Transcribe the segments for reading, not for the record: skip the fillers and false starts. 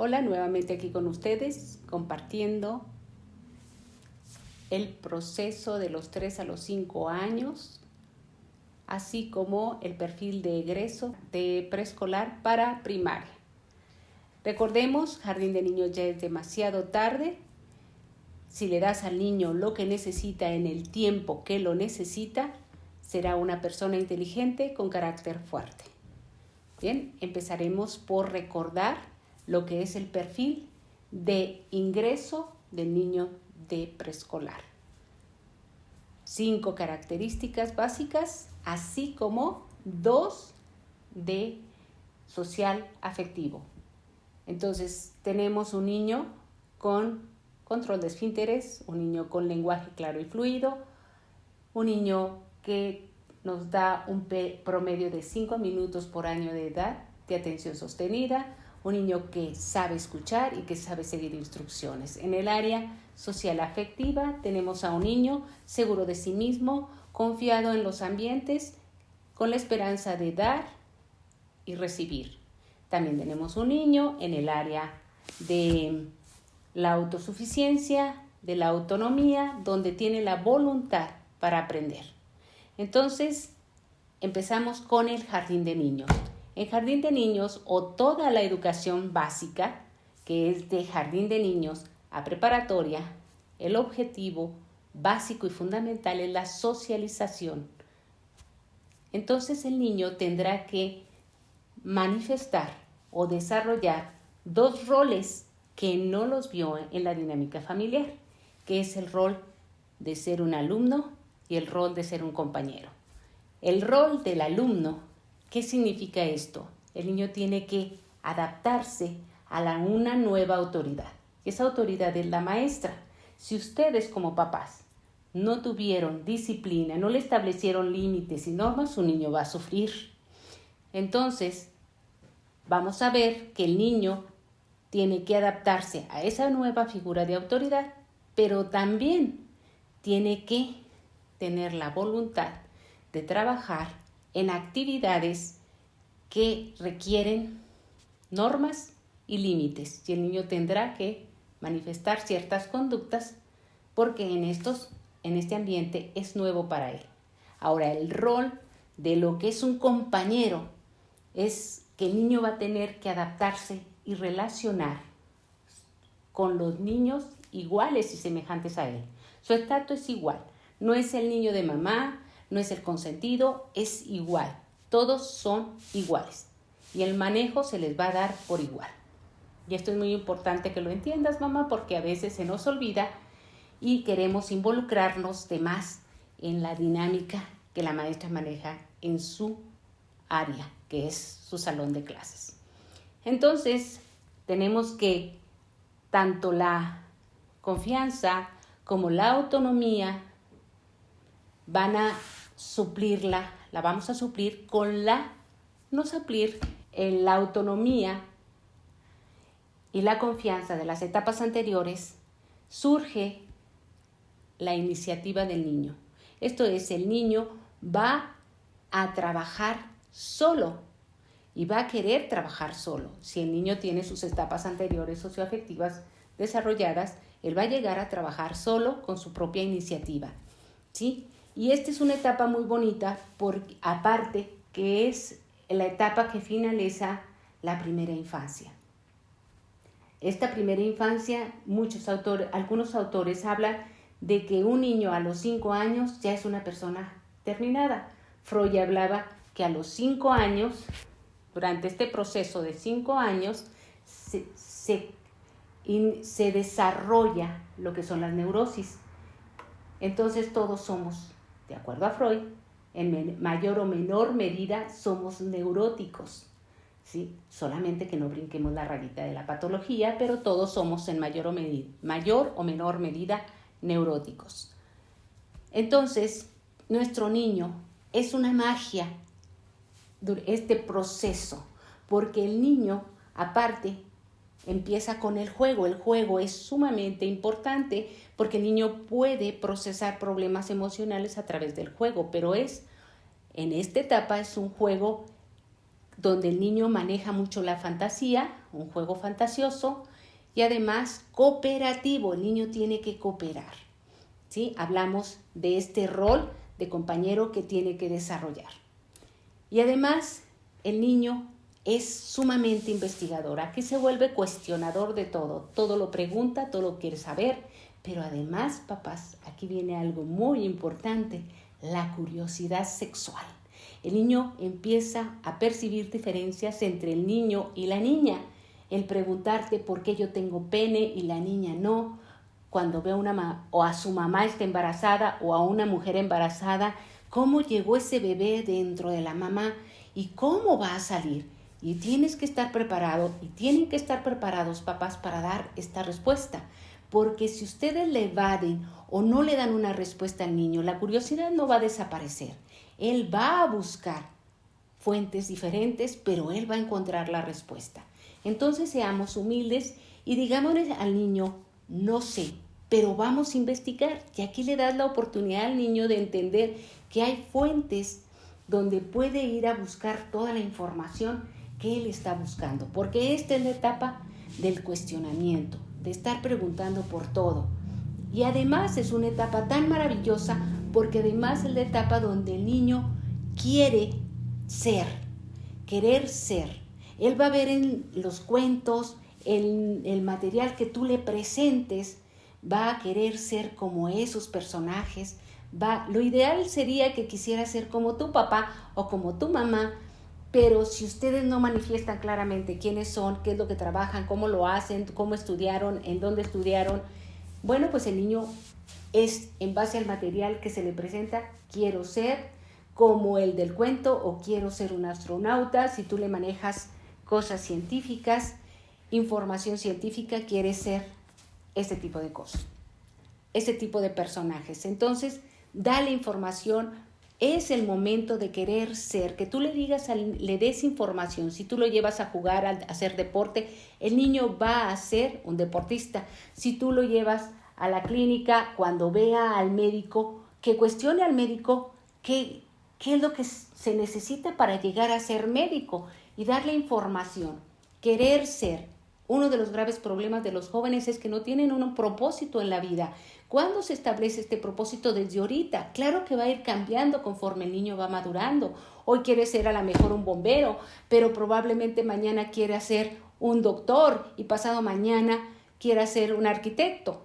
Hola, nuevamente aquí con ustedes, compartiendo el proceso de los 3 a los 5 años, así como el perfil de egreso de preescolar para primaria. Recordemos, jardín de niños ya es demasiado tarde. Si le das al niño lo que necesita en el tiempo que lo necesita, será una persona inteligente con carácter fuerte. Bien, empezaremos por recordar lo que es el perfil de ingreso del niño de preescolar. 5 características básicas, así como 2 de social afectivo. Entonces, tenemos un niño con control de esfínteres, un niño con lenguaje claro y fluido, un niño que nos da un promedio de 5 minutos por año de edad de atención sostenida, un niño que sabe escuchar y que sabe seguir instrucciones. En el área social afectiva tenemos a un niño seguro de sí mismo, confiado en los ambientes, con la esperanza de dar y recibir. También tenemos un niño en el área de la autosuficiencia, de la autonomía, donde tiene la voluntad para aprender. Entonces, empezamos con el jardín de niños. En jardín de niños o toda la educación básica, que es de jardín de niños a preparatoria, el objetivo básico y fundamental es la socialización. Entonces el niño tendrá que manifestar o desarrollar 2 roles que no los vio en la dinámica familiar, que es el rol de ser un alumno y el rol de ser un compañero. El rol del alumno, ¿qué significa esto? El niño tiene que adaptarse a una nueva autoridad. Esa autoridad es la maestra. Si ustedes como papás no tuvieron disciplina, no le establecieron límites y normas, su niño va a sufrir. Entonces, vamos a ver que el niño tiene que adaptarse a esa nueva figura de autoridad, pero también tiene que tener la voluntad de trabajar en actividades que requieren normas y límites. Y el niño tendrá que manifestar ciertas conductas porque en este ambiente es nuevo para él. Ahora, el rol de lo que es un compañero es que el niño va a tener que adaptarse y relacionar con los niños iguales y semejantes a él. Su estatus es igual. No es el niño de mamá, no es el consentido, es igual. Todos son iguales. Y el manejo se les va a dar por igual. Y esto es muy importante que lo entiendas, mamá, porque a veces se nos olvida y queremos involucrarnos de más en la dinámica que la maestra maneja en su área, que es su salón de clases. Entonces, tenemos que tanto la confianza como la autonomía van a suplirla, la vamos a suplir con la autonomía y la confianza de las etapas anteriores, surge la iniciativa del niño. Esto es, el niño va a trabajar solo y va a querer trabajar solo. Si el niño tiene sus etapas anteriores socioafectivas desarrolladas, él va a llegar a trabajar solo con su propia iniciativa, ¿sí? Y esta es una etapa muy bonita, porque aparte que es la etapa que finaliza la primera infancia. Esta primera infancia, algunos autores hablan de que un niño a los 5 años ya es una persona terminada. Freud hablaba que a los 5 años, durante este proceso de 5 años, se desarrolla lo que son las neurosis. Entonces todos somos, de acuerdo a Freud, en mayor o menor medida somos neuróticos, ¿sí? Solamente que no brinquemos la rayita de la patología, pero todos somos en mayor o menor medida neuróticos. Entonces, nuestro niño es una magia este proceso, porque el niño, aparte, empieza con el juego. El juego es sumamente importante porque el niño puede procesar problemas emocionales a través del juego, pero en esta etapa es un juego donde el niño maneja mucho la fantasía, un juego fantasioso, y además cooperativo, el niño tiene que cooperar, ¿sí? Hablamos de este rol de compañero que tiene que desarrollar. Y además el niño es sumamente investigador, aquí se vuelve cuestionador de todo lo pregunta, todo lo quiere saber, pero además, papás, aquí viene algo muy importante, la curiosidad sexual. El niño empieza a percibir diferencias entre el niño y la niña, el preguntarte por qué yo tengo pene y la niña no, cuando ve o a su mamá está embarazada o a una mujer embarazada, cómo llegó ese bebé dentro de la mamá y cómo va a salir. Y tienes que estar preparado y tienen que estar preparados, papás, para dar esta respuesta. Porque si ustedes le evaden o no le dan una respuesta al niño, la curiosidad no va a desaparecer. Él va a buscar fuentes diferentes, pero él va a encontrar la respuesta. Entonces seamos humildes y digámosle al niño, no sé, pero vamos a investigar. Y aquí le das la oportunidad al niño de entender que hay fuentes donde puede ir a buscar toda la información que él está buscando. Porque esta es la etapa del cuestionamiento, de estar preguntando por todo. Y además es una etapa tan maravillosa porque además es la etapa donde el niño quiere ser, querer ser. Él va a ver en los cuentos, en el material que tú le presentes, va a querer ser como esos personajes. Lo ideal sería que quisiera ser como tu papá o como tu mamá, pero si ustedes no manifiestan claramente quiénes son, qué es lo que trabajan, cómo lo hacen, cómo estudiaron, en dónde estudiaron, bueno, pues el niño es en base al material que se le presenta, quiero ser como el del cuento o quiero ser un astronauta. Si tú le manejas cosas científicas, información científica, quiere ser este tipo de cosas, este tipo de personajes. Entonces, dale información, es el momento de querer ser, que tú le digas, le des información. Si tú lo llevas a jugar, a hacer deporte, el niño va a ser un deportista. Si tú lo llevas a la clínica, cuando vea al médico, que cuestione al médico qué es lo que se necesita para llegar a ser médico y darle información, querer ser. Uno de los graves problemas de los jóvenes es que no tienen un propósito en la vida. ¿Cuándo se establece este propósito? Desde ahorita. Claro que va a ir cambiando conforme el niño va madurando. Hoy quiere ser a lo mejor un bombero, pero probablemente mañana quiere ser un doctor y pasado mañana quiere ser un arquitecto.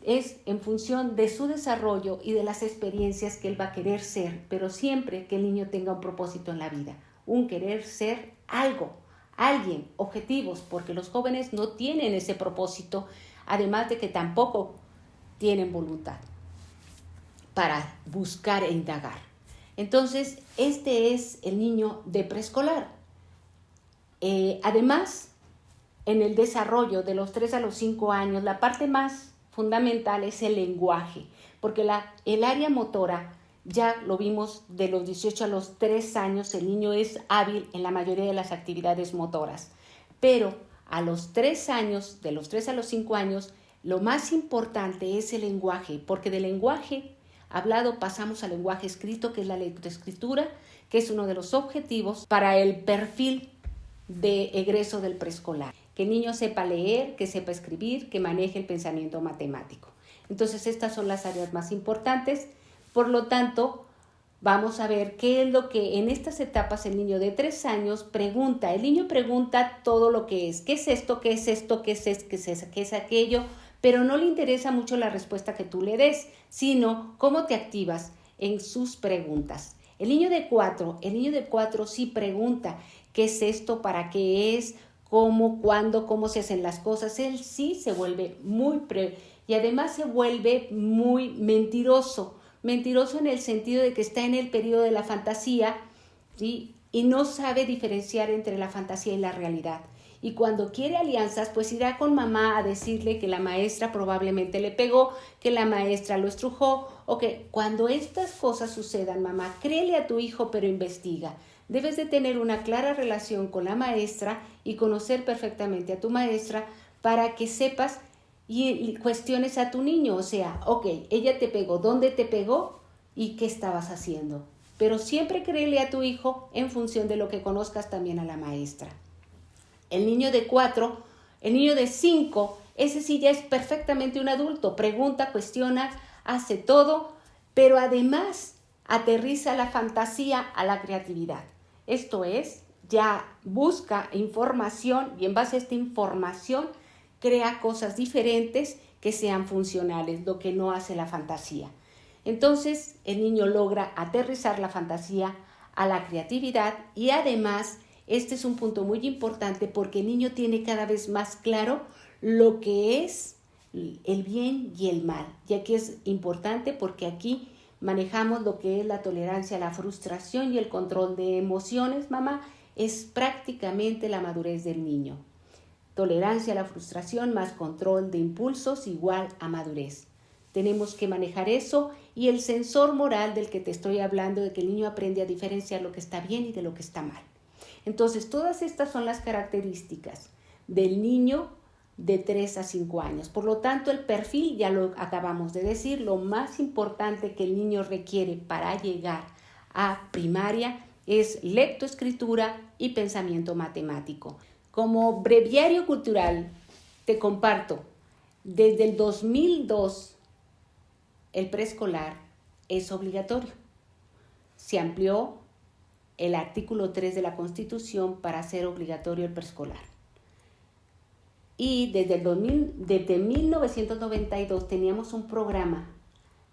Es en función de su desarrollo y de las experiencias que él va a querer ser, pero siempre que el niño tenga un propósito en la vida, un querer ser algo, alguien, objetivos, porque los jóvenes no tienen ese propósito, además de que tampoco tienen voluntad para buscar e indagar. Entonces, este es el niño de preescolar. Además, en el desarrollo de los 3 a los 5 años, la parte más fundamental es el lenguaje, porque el área motora, ya lo vimos, de los 18 a los 3 años, el niño es hábil en la mayoría de las actividades motoras, pero a los 3 años, de los 3 a los 5 años, lo más importante es el lenguaje, porque del lenguaje hablado pasamos al lenguaje escrito, que es la lectoescritura, que es uno de los objetivos para el perfil de egreso del preescolar. Que el niño sepa leer, que sepa escribir, que maneje el pensamiento matemático. Entonces, estas son las áreas más importantes. Por lo tanto, vamos a ver qué es lo que en estas etapas el niño de 3 años pregunta. El niño pregunta todo lo que es. ¿Qué es esto? ¿Qué es esto? ¿Qué es esto? ¿Qué es aquello? Pero no le interesa mucho la respuesta que tú le des, sino cómo te activas en sus preguntas. El niño de 4 sí pregunta, ¿qué es esto? ¿Para qué es? ¿Cómo? ¿Cuándo? ¿Cómo se hacen las cosas? Él sí se vuelve y además se vuelve muy mentiroso en el sentido de que está en el periodo de la fantasía, ¿sí? Y no sabe diferenciar entre la fantasía y la realidad. Y cuando quiere alianzas, pues irá con mamá a decirle que la maestra probablemente le pegó, que la maestra lo estrujó, o que cuando estas cosas sucedan, mamá, créele a tu hijo, pero investiga. Debes de tener una clara relación con la maestra y conocer perfectamente a tu maestra para que sepas y cuestiones a tu niño. O sea, ok, ella te pegó, ¿dónde te pegó y qué estabas haciendo? pero siempre créele a tu hijo en función de lo que conozcas también a la maestra. El niño de 4, el niño de 5, ese sí ya es perfectamente un adulto, pregunta, cuestiona, hace todo, pero además aterriza la fantasía a la creatividad. Esto es, ya busca información y en base a esta información crea cosas diferentes que sean funcionales, lo que no hace la fantasía. Entonces, el niño logra aterrizar la fantasía a la creatividad y además, este es un punto muy importante porque el niño tiene cada vez más claro lo que es el bien y el mal. Y aquí es importante porque aquí manejamos lo que es la tolerancia a la frustración y el control de emociones, mamá, es prácticamente la madurez del niño. Tolerancia a la frustración más control de impulsos igual a madurez. Tenemos que manejar eso y el sensor moral del que te estoy hablando, de que el niño aprende a diferenciar lo que está bien y de lo que está mal. Entonces, todas estas son las características del niño de 3 a 5 años. Por lo tanto, el perfil, ya lo acabamos de decir, lo más importante que el niño requiere para llegar a primaria es lectoescritura y pensamiento matemático. Como breviario cultural, te comparto, desde el 2002 el preescolar es obligatorio. Se amplió el artículo 3 de la Constitución para hacer obligatorio el preescolar. Y desde 1992 teníamos un programa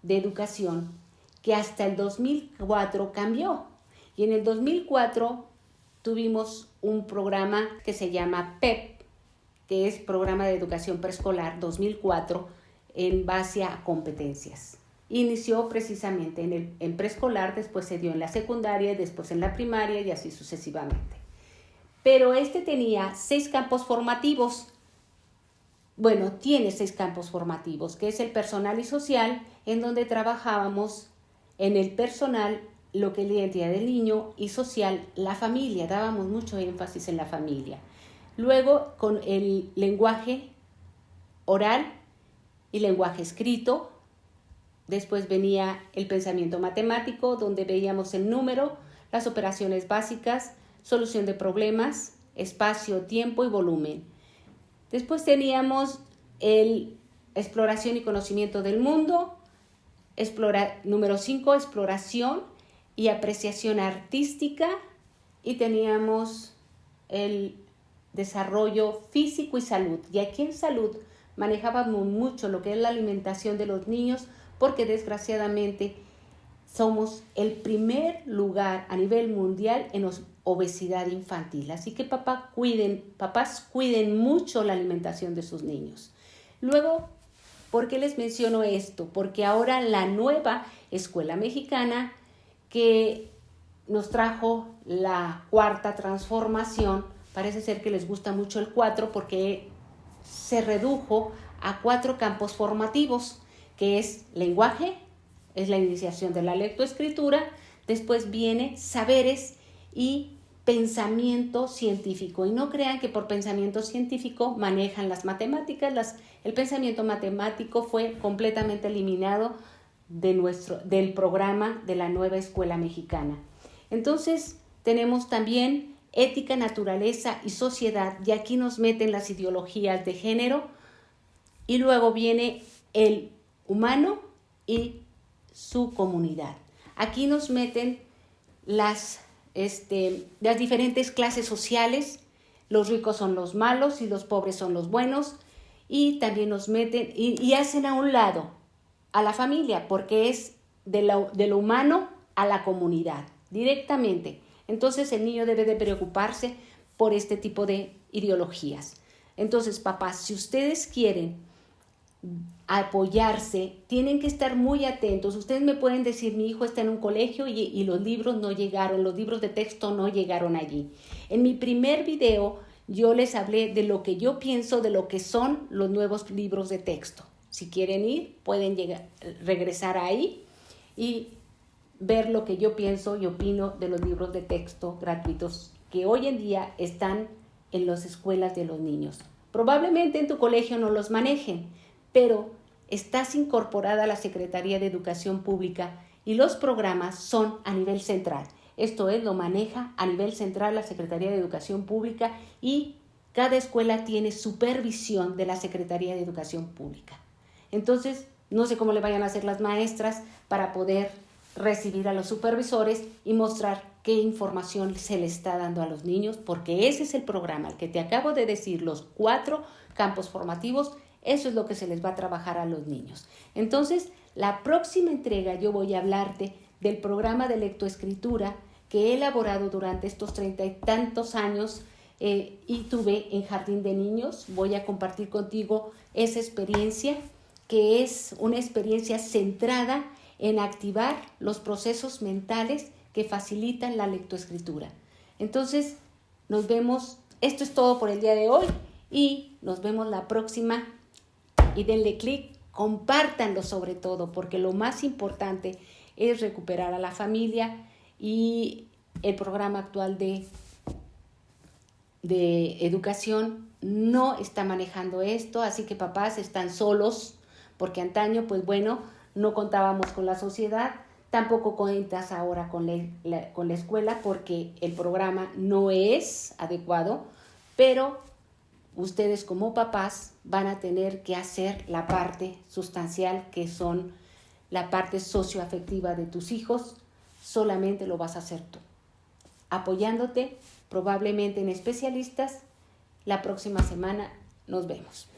de educación que hasta el 2004 cambió. Y en el 2004 tuvimos un programa que se llama PEP, que es Programa de Educación Preescolar 2004, en base a competencias. Inició precisamente en preescolar, después se dio en la secundaria, después en la primaria y así sucesivamente. Pero este tenía 6 campos formativos. Bueno, tiene 6 campos formativos, que es el personal y social, en donde trabajábamos en el personal lo que es la identidad del niño y social, la familia, dábamos mucho énfasis en la familia. Luego, con el lenguaje oral y lenguaje escrito, después venía el pensamiento matemático, donde veíamos el número, las operaciones básicas, solución de problemas, espacio, tiempo y volumen. Después teníamos el exploración y conocimiento del mundo, número 5, exploración y apreciación artística, y teníamos el desarrollo físico y salud. Y aquí en salud manejábamos mucho lo que es la alimentación de los niños, porque desgraciadamente somos el primer lugar a nivel mundial en obesidad infantil. Así que papás cuiden mucho la alimentación de sus niños. Luego, ¿por qué les menciono esto? Porque ahora la nueva escuela mexicana que nos trajo la 4ª transformación, parece ser que les gusta mucho el 4 porque se redujo a 4 campos formativos, que es lenguaje, es la iniciación de la lectoescritura, después viene saberes y pensamiento científico. Y no crean que por pensamiento científico manejan las matemáticas, el pensamiento matemático fue completamente eliminado del programa de la nueva escuela mexicana. Entonces tenemos también ética, naturaleza y sociedad, y aquí nos meten las ideologías de género, y luego viene el humano y su comunidad. Aquí nos meten las diferentes clases sociales, los ricos son los malos y los pobres son los buenos, y también nos meten y hacen a un lado a la familia, porque es de lo humano a la comunidad, directamente. Entonces el niño debe de preocuparse por este tipo de ideologías. Entonces, papás, si ustedes quieren apoyarse, tienen que estar muy atentos. Ustedes me pueden decir, mi hijo está en un colegio y los libros no llegaron, los libros de texto no llegaron allí. En mi primer video yo les hablé de lo que yo pienso de lo que son los nuevos libros de texto. Si quieren ir, pueden regresar ahí y ver lo que yo pienso y opino de los libros de texto gratuitos que hoy en día están en las escuelas de los niños. Probablemente en tu colegio no los manejen, pero estás incorporada a la Secretaría de Educación Pública y los programas son a nivel central. Esto es, lo maneja a nivel central la Secretaría de Educación Pública y cada escuela tiene supervisión de la Secretaría de Educación Pública. Entonces, no sé cómo le vayan a hacer las maestras para poder recibir a los supervisores y mostrar qué información se le está dando a los niños, porque ese es el programa, el que te acabo de decir, los 4 campos formativos, eso es lo que se les va a trabajar a los niños. Entonces, la próxima entrega yo voy a hablarte del programa de lectoescritura que he elaborado durante estos 30 y tantos años y tuve en Jardín de Niños. Voy a compartir contigo esa experiencia, que es una experiencia centrada en activar los procesos mentales que facilitan la lectoescritura. Entonces, nos vemos. Esto es todo por el día de hoy y nos vemos la próxima. Y denle clic, compártanlo sobre todo, porque lo más importante es recuperar a la familia y el programa actual de educación no está manejando esto, así que papás están solos, porque antaño, pues bueno, no contábamos con la sociedad, tampoco cuentas ahora con la escuela, porque el programa no es adecuado, pero ustedes como papás van a tener que hacer la parte sustancial, que son la parte socioafectiva de tus hijos. Solamente lo vas a hacer tú, apoyándote probablemente en especialistas. La próxima semana nos vemos.